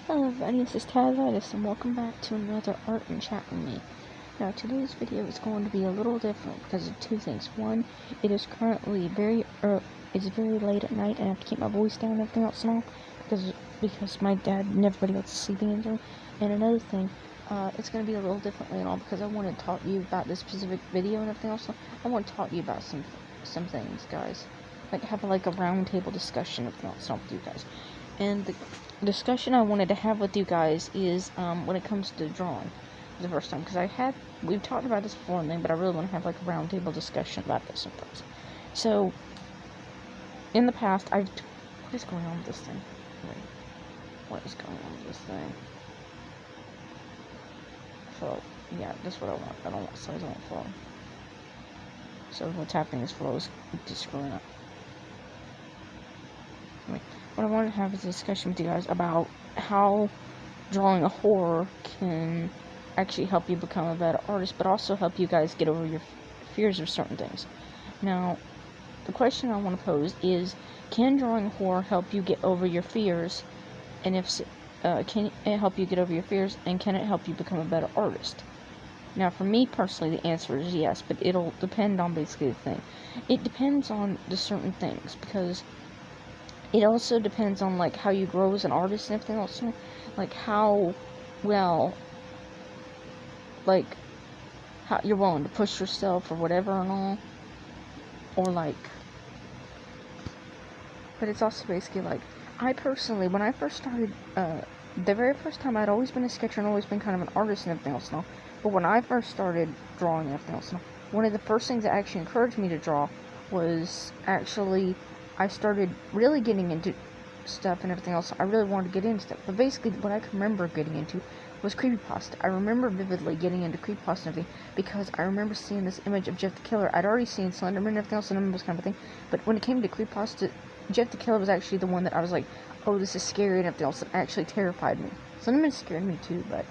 Hello everybody, this is Tazitis, and welcome back to another Art and Chat with me. Now today's video is going to be a little different because of two things. One, it is currently it's very late at night and I have to keep my voice down and everything else and all because my dad and everybody else is sleeping in the room. And another thing, it's going to be a little differently and all because I want to talk to you about this specific video and everything else. I want to talk to you about some things, guys. Like have a round table discussion of things with you guys. And the discussion I wanted to have with you guys is when it comes to drawing for the first time, because we've talked about this before and then, but I really want to have like a roundtable discussion about this sometimes. So in the past, what is going on with this thing? Wait, what is going on with this thing? So yeah, that's what I want. I don't want size, I want flow. So what's happening is flow is just screwing up. What I wanted to have is a discussion with you guys about how drawing a horror can actually help you become a better artist, but also help you guys get over your fears of certain things. Now, the question I want to pose is, can drawing horror help you get over your fears? And if can it help you get over your fears, and can it help you become a better artist? Now, for me personally, the answer is yes, but it'll depend on basically the thing. It depends on the certain things, because it also depends on like how you grow as an artist and everything else, like how well, like how you're willing to push yourself or whatever and all, or like, but it's also basically like, I personally, when I first started, the very first time, I'd always been a sketcher and always been kind of an artist and everything else and all, but when I first started drawing and everything else and all, one of the first things that actually encouraged me to draw was actually, I started really getting into stuff and everything else. I really wanted to get into stuff, but basically what I can remember getting into was creepypasta. I remember vividly getting into creepypasta and everything because I remember seeing this image of Jeff the Killer. I'd already seen Slenderman and everything else, and this kind of thing, but when it came to creepypasta, Jeff the Killer was actually the one that I was like, oh, this is scary and everything else, that actually terrified me. Slenderman scared me too, but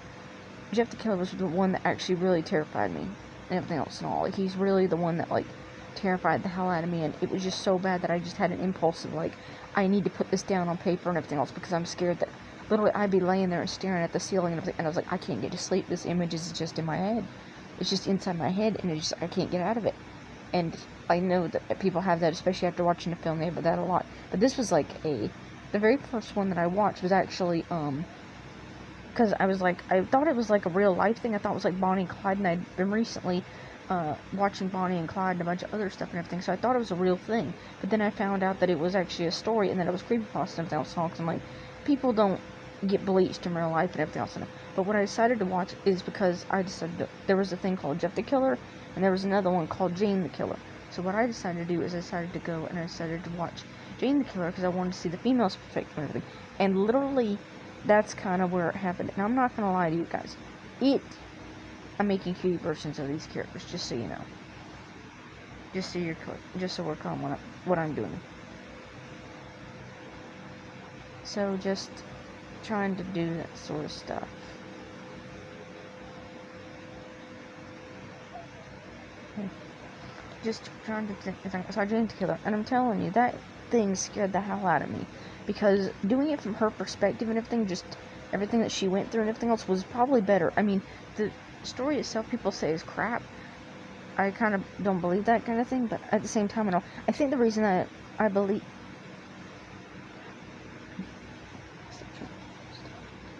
Jeff the Killer was the one that actually really terrified me and everything else and all. He's really the one that like terrified the hell out of me, and it was just so bad that I just had an impulse of like, I need to put this down on paper and everything else because I'm scared that literally I'd be laying there and staring at the ceiling and everything, and I was like, I can't get to sleep. This image is just in my head. It's just inside my head, and I can't get out of it. And I know that people have that, especially after watching a film. They have that a lot. But this was like the very first one that I watched was actually because I thought it was like a real life thing. I thought it was like Bonnie and Clyde, and I'd been recently watching Bonnie and Clyde and a bunch of other stuff and everything, so I thought it was a real thing, but then I found out that it was actually a story and that it was creepypasta and everything else, because I'm like, people don't get bleached in real life and everything else, but what I decided to watch is because I decided there was a thing called Jeff the Killer, and there was another one called Jane the Killer, so what I decided to do is I decided to go and I decided to watch Jane the Killer because I wanted to see the female's perspective and everything, and literally, that's kind of where it happened, and I'm not gonna lie to you guys, I'm making cutie versions of these characters, just so you know. Just so we're calm on what I'm doing. So just trying to do that sort of stuff. Just trying to think. So I Jane the Killer, and I'm telling you, that thing scared the hell out of me. Because doing it from her perspective and everything, just everything that she went through and everything else was probably better. I mean, the story itself people say is crap. I kind of don't believe that kind of thing, but at the same time, I think the reason that I believe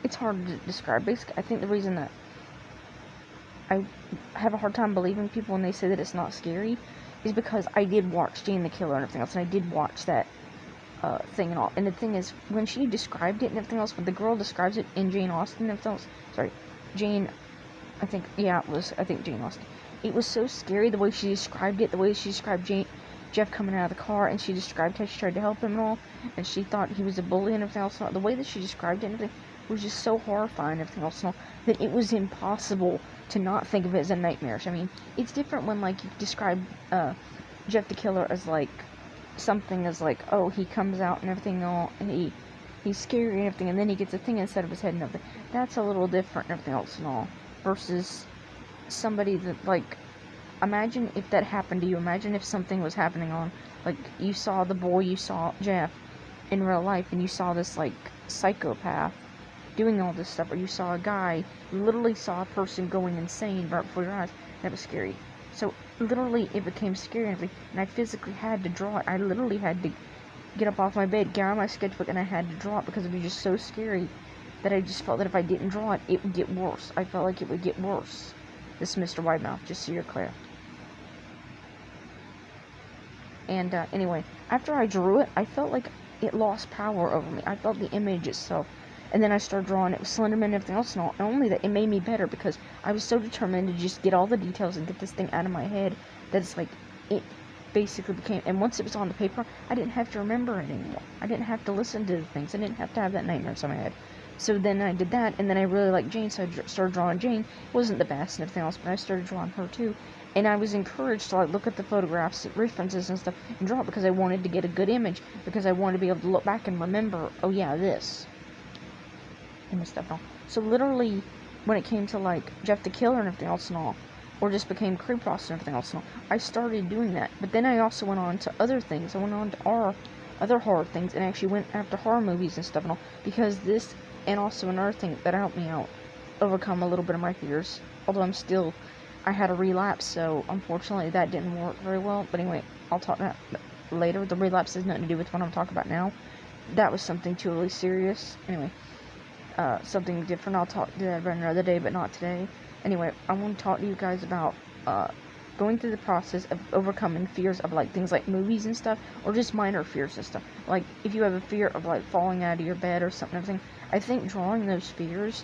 it's hard to describe. Basically, I think the reason that I have a hard time believing people when they say that it's not scary is because I did watch Jane the Killer and everything else, and I did watch that thing and all. And the thing is, when she described it and everything else, when the girl describes it in Jane Austen and everything else, Jane Austen. It was so scary the way she described it, the way she described Jeff coming out of the car, and she described how she tried to help him and all, and she thought he was a bully and everything else. The way that she described it and everything was just so horrifying and everything else and all, that it was impossible to not think of it as a nightmarish. I mean, it's different when like you describe Jeff the Killer as like something as like, oh, he comes out and everything all, and he's scary and everything, and then he gets a thing inside of his head and everything. That's a little different and everything else and all. Versus somebody that, like, imagine if that happened to you. Imagine if something was happening on, like, you saw Jeff in real life, and you saw this, like, psychopath doing all this stuff, or you saw a guy, you literally saw a person going insane right before your eyes. That was scary. So literally it became scary, and I physically had to draw it. I literally had to get up off my bed, get out my sketchbook, and I had to draw it because it was just so scary that I just felt that if I didn't draw it, it would get worse. I felt like it would get worse. This Mr. Whitemouth, just so you're clear. And anyway, after I drew it, I felt like it lost power over me. I felt the image itself. And then I started drawing it with Slenderman and everything else, and only that it made me better because I was so determined to just get all the details and get this thing out of my head that it's like, it basically became, and once it was on the paper, I didn't have to remember it anymore. I didn't have to listen to the things. I didn't have to have that nightmare in my head. So then I did that, and then I really liked Jane, so I started drawing Jane. It wasn't the best and everything else, but I started drawing her too. And I was encouraged to like look at the photographs, references and stuff, and draw it because I wanted to get a good image, because I wanted to be able to look back and remember, oh yeah, this. And this stuff and all. So literally, when it came to like Jeff the Killer and everything else and all, or just became Creepypasta and everything else and all, I started doing that. But then I also went on to other things. I went on to other horror things, and actually went after horror movies and stuff and all, because this, and also another thing that helped me out overcome a little bit of my fears. Although I had a relapse, so unfortunately that didn't work very well. But anyway, I'll talk about that later. The relapse has nothing to do with what I'm talking about now. That was something truly serious. Anyway, something different. I'll talk to that about another day, but not today. Anyway, I want to talk to you guys about going through the process of overcoming fears of like things like movies and stuff, or just minor fears and stuff. Like if you have a fear of like falling out of your bed or something, everything. I think drawing those fears,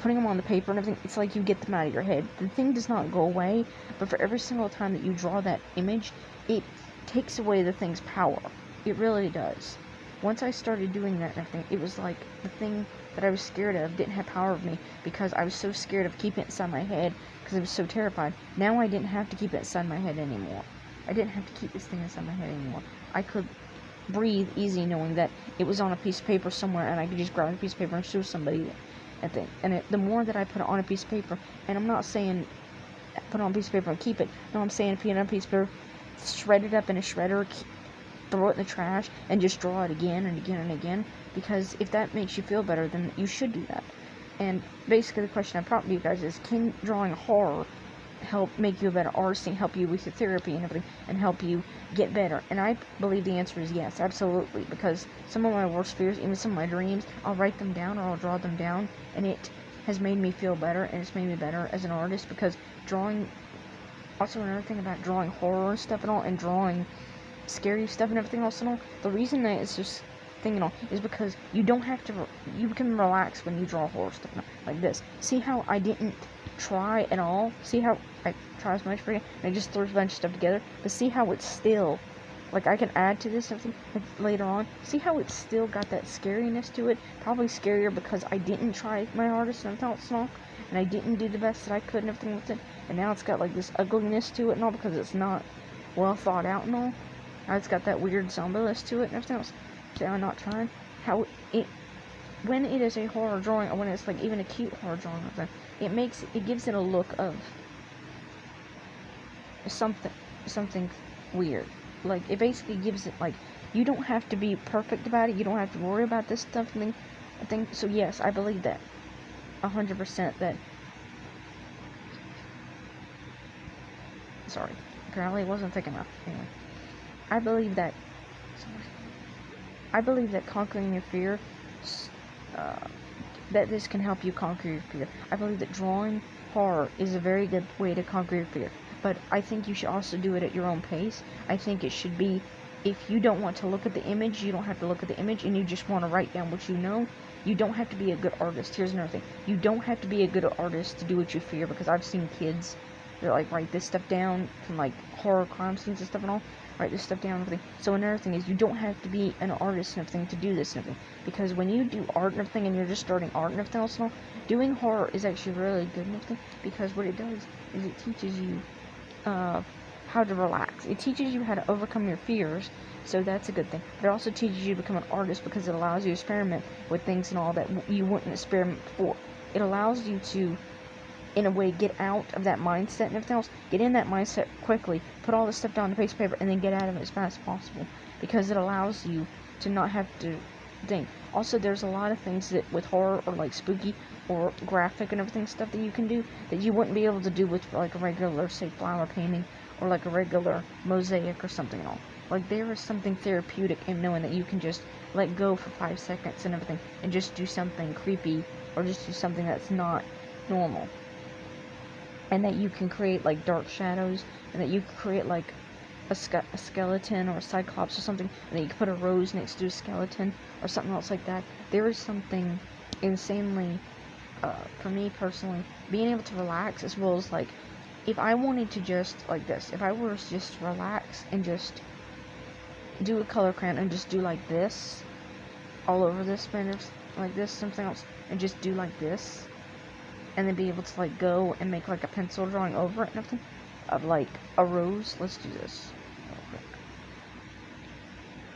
putting them on the paper and everything, it's like you get them out of your head. The thing does not go away, but for every single time that you draw that image, it takes away the thing's power. It really does. Once I started doing that and everything, it was like the thing that I was scared of didn't have power over me, because I was so scared of keeping it inside my head because I was so terrified. Now I didn't have to keep it inside my head anymore. I didn't have to keep this thing inside my head anymore. I could breathe easy knowing that it was on a piece of paper somewhere, and I could just grab a piece of paper and show somebody that thing. And the more that I put it on a piece of paper, and I'm not saying put it on a piece of paper and keep it. No, I'm saying put it on a piece of paper, shred it up in a shredder, throw it in the trash, and just draw it again and again and again. Because if that makes you feel better, then you should do that. And basically the question I brought to you guys is, can drawing horror help make you a better artist and help you with your therapy and everything, and help you get better? And I believe the answer is yes, absolutely, because some of my worst fears, even some of my dreams, I'll write them down or I'll draw them down, and it has made me feel better, and it's made me better as an artist. Because drawing, also another thing about drawing horror and stuff and all, and drawing scary stuff and everything else and all, the reason that it's just thing and all is because you don't have to, you can relax when you draw horror stuff like this. See how I didn't try at all? See how I try as much for you, and I just throw a bunch of stuff together, but see how it's still, like I can add to this something later on. See how it's still got that scariness to it? Probably scarier because I didn't try my hardest and everything else and all, and I didn't do the best that I could and everything with it, and now it's got like this ugliness to it and all because it's not well thought out and all. Now it's got that weird zombie-ness to it and everything else. So I'm not trying. How it, when it is a horror drawing, or when it's like even a cute horror drawing, it gives it a look of something weird. Like it basically gives it like, you don't have to be perfect about it. You don't have to worry about this stuff and I think so. Yes, I believe that 100%. That, sorry, apparently it wasn't thick enough. Anyway, I believe that conquering your fear, that this can help you conquer your fear. I believe that drawing horror is a very good way to conquer your fear. But I think you should also do it at your own pace. I think it should be, if you don't want to look at the image, you don't have to look at the image, and you just want to write down what you know. You don't have to be a good artist. Here's another thing. You don't have to be a good artist to do what you fear, because I've seen kids that like write this stuff down from like horror crime scenes and stuff and all. Write this stuff down and everything. So another thing is, you don't have to be an artist and everything to do this and everything. Because when you do art and everything, and you're just starting art and everything else and all, doing horror is actually really good and everything. Because what it does is it teaches you how to relax. It teaches you how to overcome your fears, so that's a good thing. But it also teaches you to become an artist, because it allows you to experiment with things and all that you wouldn't experiment before. It allows you to, in a way, get out of that mindset and everything else. Get in that mindset quickly, put all this stuff down on a piece of paper, and then get out of it as fast as possible. Because it allows you to not have to think, Also, there's a lot of things that with horror or like spooky or graphic and everything stuff that you can do that you wouldn't be able to do with like a regular, say, flower painting or like a regular mosaic or something at all. Like, there is something therapeutic in knowing that you can just let go for 5 seconds and everything and just do something creepy or just do something that's not normal. And that you can create like dark shadows, and that you can create like a skeleton or a cyclops or something, and then you can put a rose next to a skeleton or something else like that. There is something insanely, for me personally, being able to relax, as well as like, if I wanted to just like this, if I were just to relax and just do a color crayon and just do like this all over this pen, like this, something else, and just do like this, and then be able to like go and make like a pencil drawing over it and everything of like a rose. Let's do this real quick.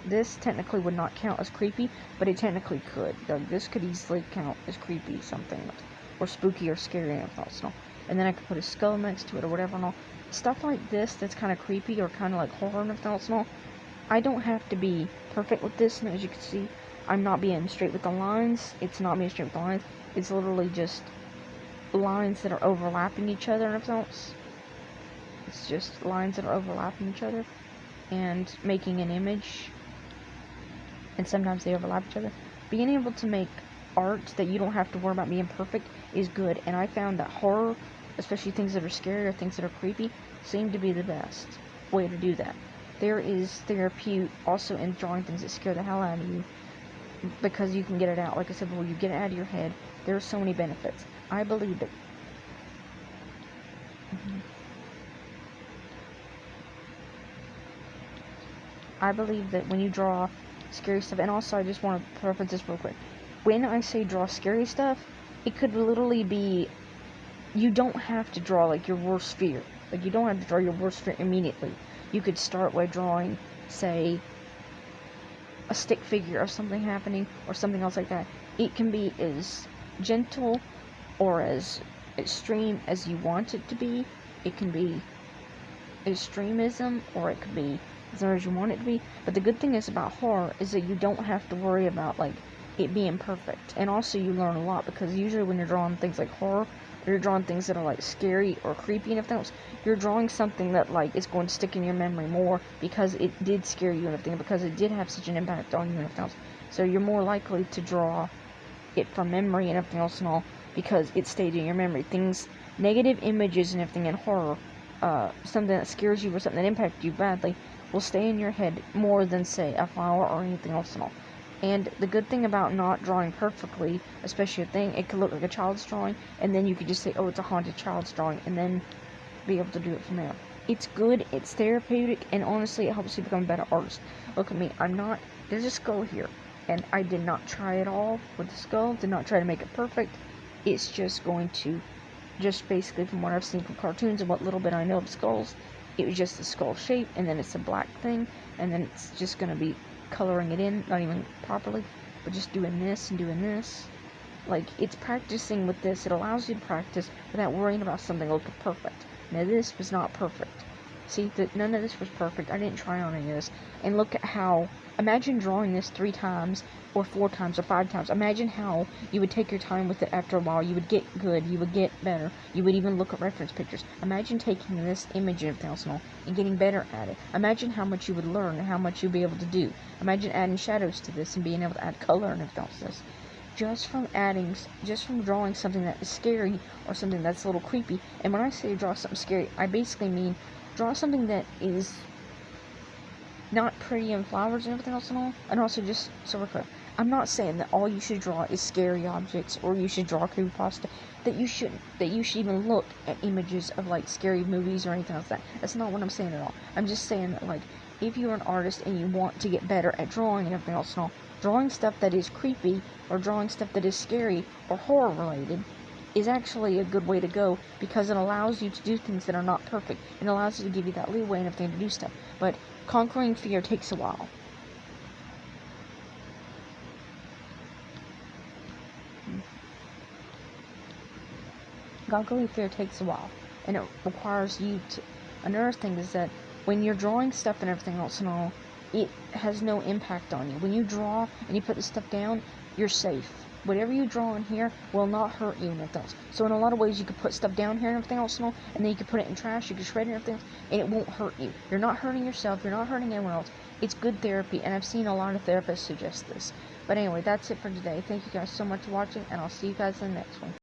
This technically would not count as creepy, but it technically could. Like, this could easily count as creepy something, or spooky or scary and everything. And then I could put a skull next to it or whatever and all. Stuff like this that's kind of creepy or kind of like horror and everything else and all. I don't have to be perfect with this, and as you can see, I'm not being straight with the lines. It's not being straight with the lines. It's literally just lines that are overlapping each other and everything else. It's just lines that are overlapping each other and making an image, and sometimes they overlap each other. Being able to make art that you don't have to worry about being perfect is good, and I found that horror, especially things that are scary or things that are creepy, seem to be the best way to do that. There is therapy also in drawing things that scare the hell out of you, because you can get it out. Like I said before, you get it out of your head. There are so many benefits. I believe that. I believe that when you draw scary stuff, and also I just want to preface this real quick. When I say draw scary stuff, it could literally be, you don't have to draw like your worst fear. Like, you don't have to draw your worst fear immediately. You could start by drawing, say, a stick figure of something happening or something else like that. It can be as gentle or as extreme as you want it to be. It can be extremism, or it could be as far as you want it to be. But the good thing is about horror is that you don't have to worry about like it being perfect. And also you learn a lot, because usually when you're drawing things like horror, or you're drawing things that are like scary or creepy and everything else, you're drawing something that like is going to stick in your memory more, because it did scare you and everything, because it did have such an impact on you and everything else. So you're more likely to draw it from memory and everything else and all, because it stayed in your memory. Things, negative images and everything in horror, something that scares you or something that impacted you badly, will stay in your head more than, say, a flower or anything else and all. And the good thing about not drawing perfectly, especially a thing, it could look like a child's drawing, and then you could just say, oh, it's a haunted child's drawing, and then be able to do it from there. It's good, it's therapeutic, and honestly, it helps you become a better artist. Look at me, there's a skull here, and I did not try at all with the skull, did not try to make it perfect. It's just going to, just basically from what I've seen from cartoons and what little bit I know of skulls, it was just a skull shape, and then it's a black thing, and then it's just going to be coloring it in, not even properly, but just doing this and doing this. Like, it's practicing with this. It allows you to practice without worrying about something looking perfect. Now, this was not perfect. See, none of this was perfect. I didn't try on any of this. And look at how, imagine drawing this 3 times, or 4 times, or 5 times. Imagine how you would take your time with it after a while. You would get good, you would get better. You would even look at reference pictures. Imagine taking this image and everything else and getting better at it. Imagine how much you would learn and how much you'd be able to do. Imagine adding shadows to this and being able to add color and everything else to this. Just from drawing something that is scary or something that's a little creepy. And when I say draw something scary, I basically mean draw something that is not pretty and flowers and everything else and all. And also, just so we're clear, I'm not saying that all you should draw is scary objects, or you should draw creepypasta, that you should even look at images of like scary movies or anything like that. That's not what I'm saying at all. I'm just saying that, like, if you're an artist and you want to get better at drawing and everything else and all, drawing stuff that is creepy or drawing stuff that is scary or horror related is actually a good way to go, because it allows you to do things that are not perfect. It allows you to give you that leeway and everything to do stuff. But conquering fear takes a while. Conquering fear takes a while, and it requires you to. Another thing is that when you're drawing stuff and everything else and all, it has no impact on you. When you draw and you put this stuff down, you're safe. Whatever you draw in here will not hurt you and everything else. So in a lot of ways, you could put stuff down here and everything else, and then you can put it in trash, you can shred it and everything else, and it won't hurt you. You're not hurting yourself, you're not hurting anyone else. It's good therapy, and I've seen a lot of therapists suggest this. But anyway, that's it for today. Thank you guys so much for watching, and I'll see you guys in the next one.